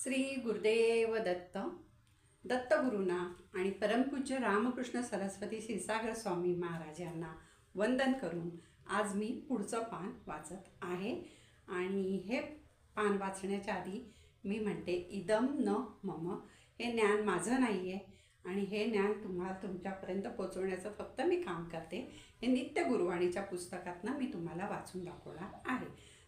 श्री गुरुदेव दत्त दत्तगुरूंना आणि परमपूज्य रामकृष्ण सरस्वती क्षीरसागर स्वामी महाराज यांना वंदन करून आज मी पुढचं पान वाचत आहे। आणि हे पान वाचण्याच्या आधी मी म्हणते, इदम न मम, हे ज्ञान माझं नाही आहे आणि हे ज्ञान तुम्हाला तुमच्यापर्यंत पोचवण्याचं फक्त मी काम करते। हे नित्य गुरुवाणीच्या पुस्तकातनं मी तुम्हाला वाचून दाखवणार आहे।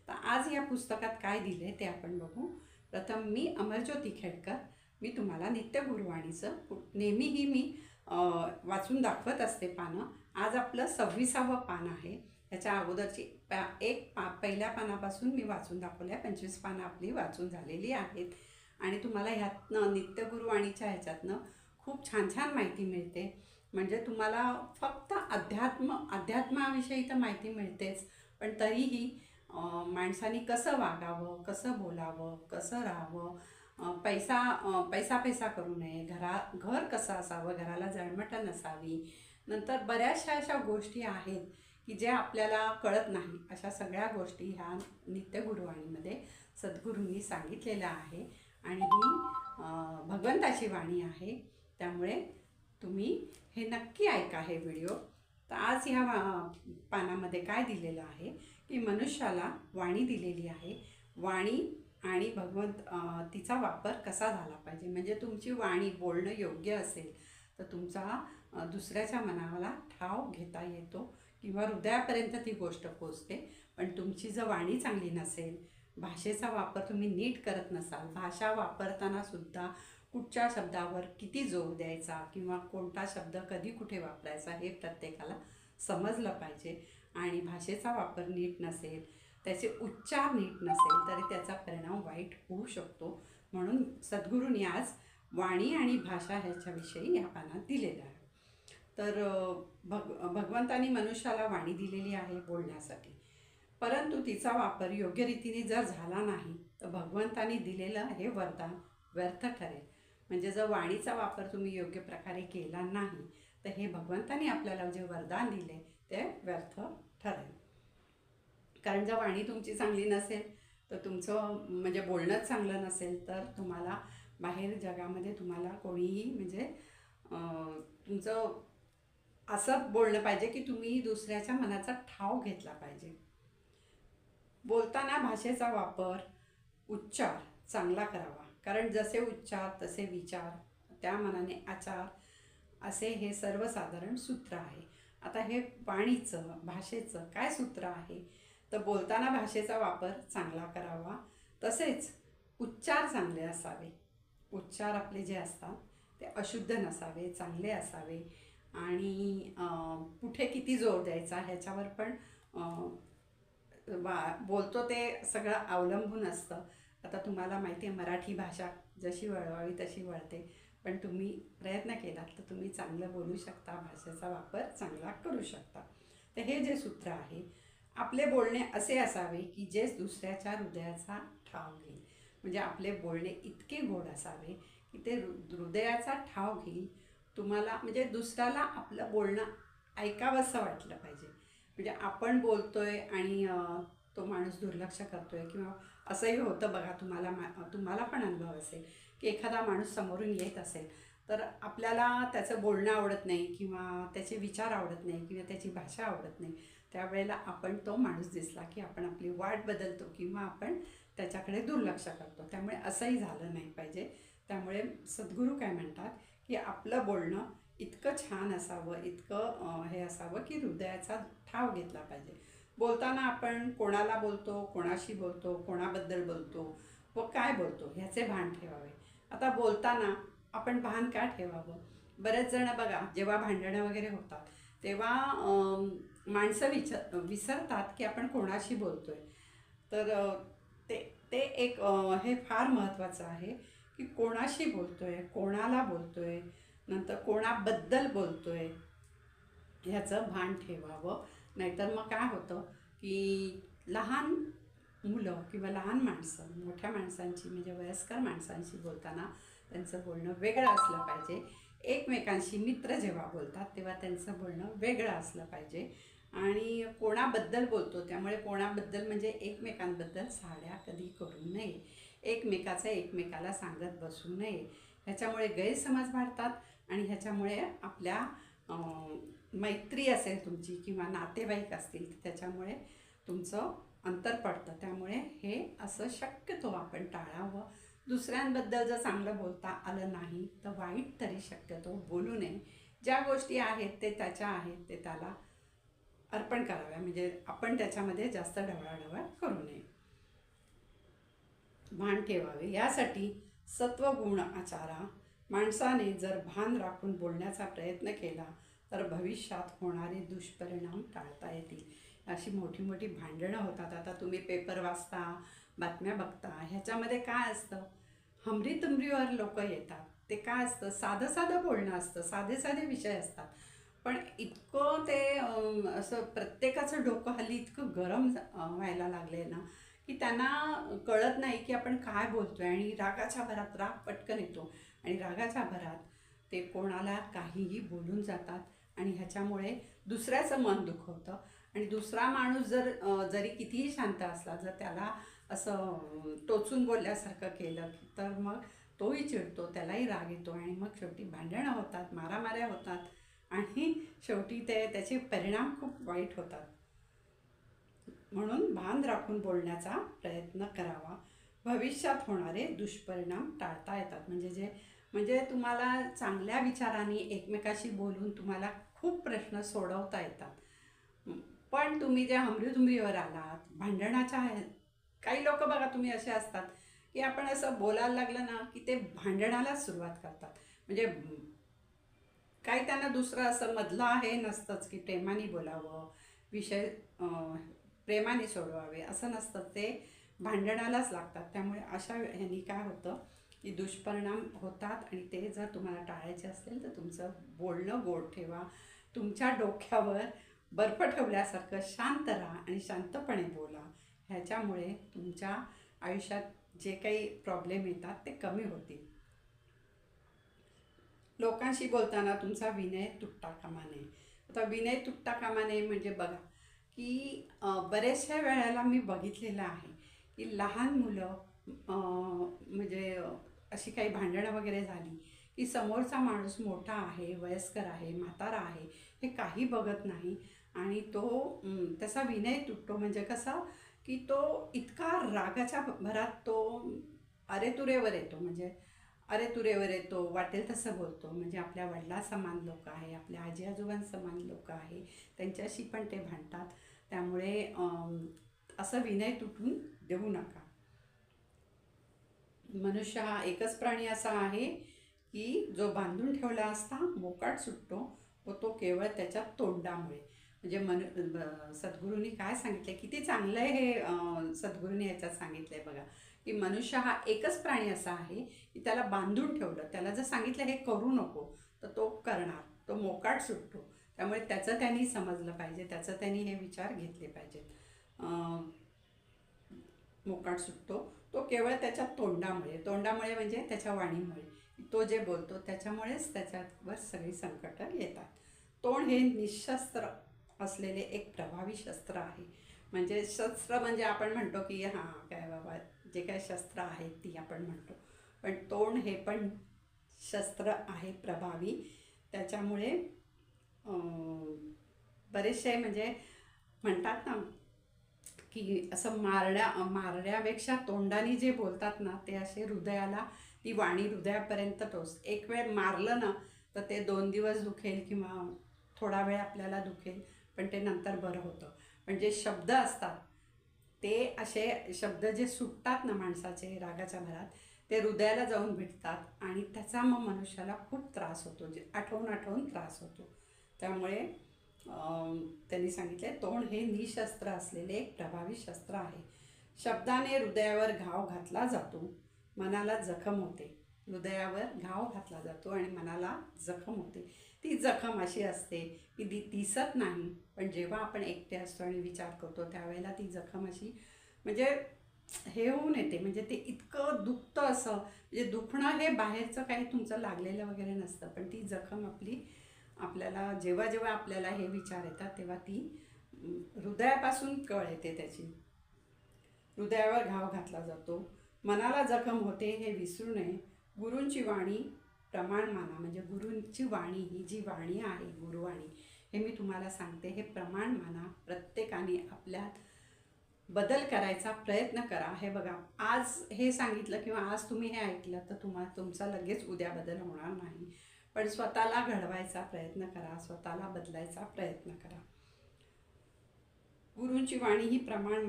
तर आज या पुस्तकात काय दिले ते आपण बघू। प्रथम मी अमरज्योती खेडकर, मी तुम्हाला नित्य गुरुवाणीचं नेहमीही मी वाचून दाखवत असते पानं। आज आपलं 26वं पान आहे। याच्या अगोदरची पहिल्या पानापासून मी वाचून दाखवल्या, 25 पानं आपली वाचून झालेली आहेत। आणि तुम्हाला ह्यातनं नित्य गुरुवाणीच्या ह्याच्यातनं खूप छान छान माहिती मिळते। म्हणजे तुम्हाला फक्त अध्यात्माविषयी तर माहिती मिळतेच, पण तरीही माणसाने कसं वागावं, कसं बोलावं, कसं राहावं, पैसा करू नये, घर कसं असावं, घराला जळमटं नसावी, नंतर बऱ्याचशा अशा गोष्टी आहेत की जे आपल्याला कळत नाही। अशा सगळ्या गोष्टी ह्या नित्य गुरुवाणीमध्ये सद्गुरूंनी सांगितलेल्या आहे आणि ही भगवंताची वाणी आहे। त्यामुळे तुम्ही हे नक्की ऐका हे व्हिडिओ। तर आज ह्या पानामध्ये काय दिलेलं आहे की मनुष्याला वाणी दिलेली आहे। वाणी आणि तिचा वापर कसा झाला पाहिजे, म्हणजे तुमची वाणी बोलणं योग्य असेल तर तुमचा दुसऱ्याच्या मनाला ठाव घेता येतो किंवा हृदयापर्यंत ती गोष्ट पोचते। पण तुमची जर वाणी चांगली नसेल, भाषेचा वापर तुम्ही नीट करत नसाल, भाषा वापरताना सुद्धा कुठच्या शब्दावर किती जोर द्यायचा किंवा कोणता शब्द कधी कुठे वापरायचा हे प्रत्येकाला समजलं पाहिजे। आणि भाषेचा वापर नीट नसेल, त्याचे उच्चार नीट नसेल तरी त्याचा परिणाम वाईट होऊ शकतो। म्हणून सद्गुरूंनी आज वाणी आणि भाषा ह्याच्याविषयी या पानात दिलेलं आहे। तर भगवंतानी मनुष्याला वाणी दिलेली आहे बोलण्यासाठी, परंतु तिचा वापर योग्य रीतीने जर झाला नाही तर भगवंतानी दिलेलं हे वरदान व्यर्थ ठरेल। म्हणजे जर वाणीचा वापर तुम्ही योग्य प्रकारे केला नाही तर हे भगवंतानी आपल्याला जे वरदान दिले ते व्यर्थ ठरेल। कारण जर वाणी तुमची चांगली नसेल तर तुमचं म्हणजे बोलणंच चांगलं नसेल तर तुम्हाला बाहेर जगामध्ये तुम्हाला कोणीही म्हणजे तुमचं असं बोललं पाहिजे की तुम्ही दुसऱ्याच्या मनाचा ठाव घेतला पाहिजे। बोलताना भाषेचा वापर, उच्चार चांगला करावा, कारण जसे उच्चार तसे विचार, त्या मनाने आचार, असे हे सर्वसाधारण सूत्र आहे। आता हे वाणीचं भाषेचं काय सूत्र आहे तर बोलताना भाषेचा वापर चांगला करावा, तसेच उच्चार चांगले असावे। उच्चार आपले जे असतात ते अशुद्ध नसावे, चांगले असावे। आणि कुठे किती जोर द्यायचा ह्याच्यावर पण बोलतो ते सगळं अवलंबून असतं। आता तुम्हाला माहिती आहे मराठी भाषा जशी वळवावी तशी वळते, पण तुम्ही प्रयत्न केलात तर तुम्ही चांगलं बोलू शकता, भाषेचा वापर चांगला करू शकता। तर हे जे सूत्र आहे, आपले बोलणे असे असावे की जे दुसऱ्याच्या हृदयाचा ठाव घेईल। म्हणजे आपले बोलणे इतके गोड असावे की ते हृदयाचा ठाव घेईल तुम्हाला, म्हणजे दुसऱ्याला आपलं बोलणं ऐकावंसं वाटलं पाहिजे। म्हणजे आपण बोलतोय आणि तो माणूस दुर्लक्ष करतोय किंवा असंही होतं बघा, तुम्हाला पण अनुभव असेल की एखादा माणूस समोरून येत असेल तर आपल्याला त्याचं बोलणं आवडत नाही किंवा त्याचे विचार आवडत नाही किंवा त्याची भाषा आवडत नाही। त्यावेळेला आपण तो माणूस दिसला की आपण आपली वाट बदलतो किंवा आपण त्याच्याकडे दुर्लक्ष करतो। त्यामुळे असंही झालं नाही पाहिजे। त्यामुळे सद्गुरू काय म्हणतात की आपलं बोलणं इतकं छान असावं, इतकं हे असावं की हृदयाचा ठाव घेतला पाहिजे। बोलताना आपण कोणाला बोलतो, कोणाशी बोलतो, कोणाबद्दल बोलतो व काय बोलतो ह्याचे भान ठेवावे। आता बोलताना आपण भान का ठेवावं, बरेच जण बघा जेव्हा भांडणं वगैरे होतात तेव्हा माणसं विसरतात की आपण कोणाशी बोलतो आहे। तर ते एक हे फार महत्त्वाचं आहे की कोणाशी बोलतो आहे, कोणाला बोलतो आहे, नंतर कोणाबद्दल बोलतो आहे ह्याचं भान ठेवावं। नाहीतर मग काय होतं की लहान मुलं किंवा लहान माणसं मोठ्या माणसांची म्हणजे वयस्कर माणसांशी बोलताना त्यांचं बोलणं वेगळं असलं पाहिजे। एकमेकांशी मित्र जेव्हा बोलतात तेव्हा त्यांचं बोलणं वेगळं असलं पाहिजे। आणि कोणाबद्दल बोलतो त्यामुळे कोणाबद्दल म्हणजे एकमेकांबद्दल साड्या कधी करू नये। एकमेकाचं एकमेकाला सांगत बसू नये. ह्याच्यामुळे गैरसमज वाढतात आणि ह्याच्यामुळे आपल्या मैत्री असेल तुमची किंवा नातेवाईक असतील तर त्याच्यामुळे तुमचं अंतर पडतं. त्यामुळे हे असं शक्यतो आपण टाळावं. दुसऱ्यांबद्दल जर चांगलं बोलता आलं नाही तर वाईट तरी शक्यतो बोलू नये. ज्या गोष्टी आहेत ते त्याच्या आहेत ते त्याला अर्पण कराव्या, म्हणजे आपण त्याच्यामध्ये जास्त ढवळाढवळ करू नये. भान ठेवावे. यासाठी सत्वगुण आचारा. माणसाने जर भान राखून बोलण्याचा प्रयत्न केला तर भविष्यात होणारे दुष्परिणाम टाळता येतील. अशी मोठी मोठी भांडणं होतात. आता तुम्ही पेपर वाचता, बातम्या बघता, ह्याच्यामध्ये काय असतं, हमरीतुमरीवर लोक येतात. ते काय असतं, साधं साधं बोलणं असतं, साधे साधे विषय असतात, पण इतकं ते असं प्रत्येकाचं डोकं हल्ली इतकं गरम व्हायला लागले ना की त्यांना कळत नाही की आपण काय बोलतोय. आणि रागाच्या भरात राग पटकन येतो आणि रागाच्या भरात ते कोणाला काहीही बोलून जातात आणि ह्याच्यामुळे दुसऱ्याचं मन दुखवतं. आणि दुसरा माणूस जरी कितीही शांत असला, जर त्याला असं टोचून बोलल्यासारखं केलं तर मग तोही चिडतो, त्यालाही राग येतो आणि मग शेवटी भांडणं होतात, मारामाऱ्या होतात आणि शेवटी त्याचे परिणाम खूप वाईट होतात. म्हणून भान राखून बोलण्याचा प्रयत्न करावा. भविष्यात होणारे दुष्परिणाम टाळता येतात. म्हणजे तुम्हाला चांगल्या विचारांनी एकमेकाशी बोलून तुम्हाला खूप प्रश्न सोडवता येतात. पण तुम्ही जे हमरीतुमरीवर आलात, भांडणाच्या काही लोक बघा तुम्ही असे असतात की आपण असं बोलायला लागलं ना की ते भांडणालाच सुरुवात करतात. म्हणजे काही त्यांना दुसरं असं मधलं हे नसतंच की प्रेमाने बोलावं, विषय प्रेमाने सोडवावे असं नसतं, ते भांडणालाच लागतात. त्यामुळे अशा ह्यांनी काय होतं की दुष्परिणाम होतात. आणि ते जर तुम्हाला टाळायचे असेल तर तुमचं बोलणं गोड ठेवा. तुमच्या डोक्यावर बर्फ ठेवल्यासारखं शांत राहा आणि शांतपणे बोला. ह्याच्यामुळे तुमच्या आयुष्यात जे काही प्रॉब्लेम येतात ते कमी होतील. लोकांशी बोलताना तुमचा विनय तुटता कामा नये. आता विनय तुटता कामा नये म्हणजे बघा की बऱ्याचशा वेळेला मी बघितलेलं आहे की लहान मुलं म्हणजे अशी काही भांडणं वगैरे झाली की समोरचा माणूस मोठा आहे, वयस्कर आहे, म्हातारा आहे, हे काही बघत नाही आणि तो त्याचा विनय तुटतो. म्हणजे कसा की तो इतका रागाच्या भरात तो अरेतुरेवर येतो. म्हणजे अरेतुरेवर येतो, वाटेल तसं बोलतो. म्हणजे आपल्या वडिलांसमान लोक आहे, आपल्या आजी आजोबांसमान लोक आहे, त्यांच्याशी पण ते भांडतात. त्यामुळे असं विनय तुटून देऊ नका. मनुष्य हा एकच प्राणी असा आहे की जो बांधून ठेवला असता मोकाट सुटतो व तो केवळ त्याच्या तोंडामुळे. म्हणजे सद्गुरूंनी काय सांगितलं, किती चांगलं आहे हे सद्गुरूंनी याच्यात सांगितलं आहे बघा की मनुष्य हा एकच प्राणी असा आहे की त्याला बांधून ठेवलं, त्याला जर सांगितलं हे करू नको तर तो करणार, तो मोकाट सुटतो. त्यामुळे त्याचं त्यांनी समजलं पाहिजे, त्याचं त्यांनी हे विचार घेतले पाहिजेत. मोकाट सुटतो तो केवळ त्याच्या तोंडामुळे म्हणजे त्याच्या वाणीमुळे. तो जे बोलतो त्याच्यामुळेच त्याच्यावर सगळी संकटं येतात. तोंड हे निशस्त्र असलेले एक प्रभावी शस्त्र आहे. म्हणजे शस्त्र म्हणजे आपण म्हणतो की हां काय बाबा जे काय शस्त्र आहेत ती आपण म्हणतो, पण तोंड हे पण शस्त्र आहे प्रभावी. त्याच्यामुळे बरेचसे म्हणजे म्हणतात ना की असं मारण्यापेक्षा तोंडाने जे बोलतात ना ते असे हृदयाला, ती वाणी हृदयापर्यंत टोच. एक वेळ मारलं ना तर ते 2 दिवस दुखेल किंवा थोडा वेळ आपल्याला दुखेल, पण ते नंतर बरं होतं. पण जे शब्द असतात ते असे शब्द जे सुटतात ना माणसाचे रागाच्या भरात, ते हृदयाला जाऊन भेटतात आणि त्याचा मग मनुष्याला खूप त्रास होतो, जे आठवून त्रास होतो. त्यामुळे त्यांनी सांगितले तोंड हे निशस्त्र असलेले एक प्रभावी शस्त्र आहे. शब्दाने हृदयावर घाव घातला जातो, मनाला जखम होते. हृदयावर घाव घातला जातो आणि मनाला जखम होते. ती जखम अशी असते की दिसत नाही, पण जेव्हा आपण एकटे असतो आणि विचार करतो त्यावेळेला ती जखम अशी म्हणजे हे होऊन येते. म्हणजे ते इतकं दुखतं असं, म्हणजे दुखणं हे बाहेरचं काही तुमचं लागलेलं वगैरे नसतं, पण ती जखम आपल्याला जेव्हा जेव्हा आपल्याला हे विचार येतात तेव्हा ती हृदयापासून कळ येते त्याची. हृदयावर घाव घातला जातो, मनाला जखम होते हे विसरू नये. गुरूंची वाणी प्रमाण माना. म्हणजे गुरूंची वाणी, ही जी वाणी आहे गुरुवाणी, हे मी तुम्हाला सांगते, हे प्रमाण माना. प्रत्येकाने आपल्यात बदल करायचा प्रयत्न करा. हे बघा, आज हे सांगितलं किंवा आज तुम्ही हे ऐकलं तर तुमचा लगेच उद्या बदल होणार नाही. पण स्वतःला घडवायचा प्रयत्न करा, स्वतःला बदलायचा प्रयत्न करा. गुरूंची वाणी ही प्रमाण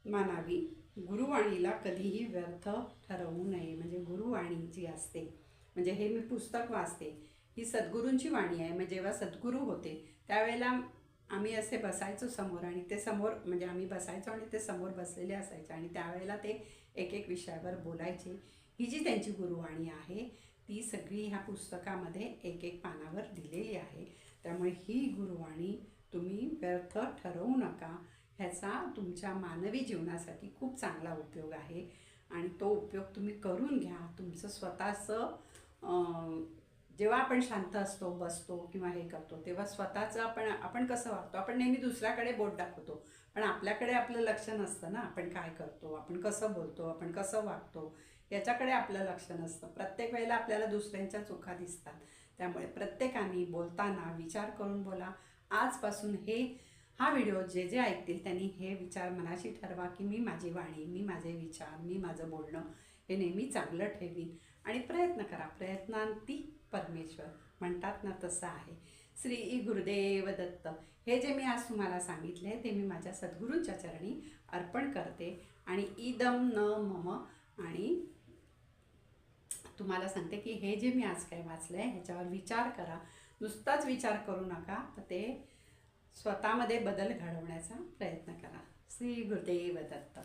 मानावी. गुरुवाणीला कधीही व्यर्थ ठरवू नये. म्हणजे गुरुवाणी जी असते, म्हणजे हे मी पुस्तक वाचते, ही सद्गुरूंची वाणी आहे. म्हणजे जेव्हा सद्गुरू होते त्यावेळेला आम्ही असे बसायचो समोर, आणि ते समोर म्हणजे आम्ही बसायचो आणि ते समोर बसलेले असायचे, आणि त्यावेळेला ते एक एक विषयावर बोलायचे. ही जी त्यांची गुरुवाणी आहे ती सगळी ह्या पुस्तकामध्ये एक एक पानावर दिलेली आहे. त्यामुळे ही गुरुवाणी तुम्ही व्यर्थ ठरवू नका. ह्याचा तुमच्या मानवी जीवनासाठी खूप चांगला उपयोग आहे, आणि तो उपयोग तुम्ही करून घ्या. तुमचं स्वतःचं जेव्हा आपण शांत असतो, बसतो किंवा हे करतो, तेव्हा स्वतःचं आपण कसं वागतो, आपण नेहमी दुसऱ्याकडे बोट दाखवतो, पण आपल्याकडे आपलं लक्ष नसतं ना. आपण काय करतो, आपण कसं बोलतो, आपण कसं वागतो, याच्याकडे आपलं लक्ष नसतं. प्रत्येक वेळेला आपल्याला दुसऱ्यांच्या चुका दिसतात. त्यामुळे प्रत्येकाने बोलताना विचार करून बोला. आजपासून हा व्हिडिओ जे जे ऐकतील त्यांनी हे विचार मनाशी ठरवा की मी माझी वाणी, मी माझे विचार, मी माझं बोलणं हे नेहमी चांगलं ठेवीन. आणि प्रयत्न करा. प्रयत्नांती परमेश्वर म्हणतात ना, तसं आहे. श्री गुरुदेव दत्त. हे जे मी आज तुम्हाला सांगितले ते मी माझ्या सद्गुरूंच्या चरणी अर्पण करते. आणि इदम न मम. आणि तुम्हाला सांगते की हे जे मी आज काय वाचलं आहे ह्याच्यावर विचार करा. नुसताच विचार करू नका, तर ते स्वतःमध्ये बदल घडवण्याचा प्रयत्न करा. श्री गुरुदेव दत्त.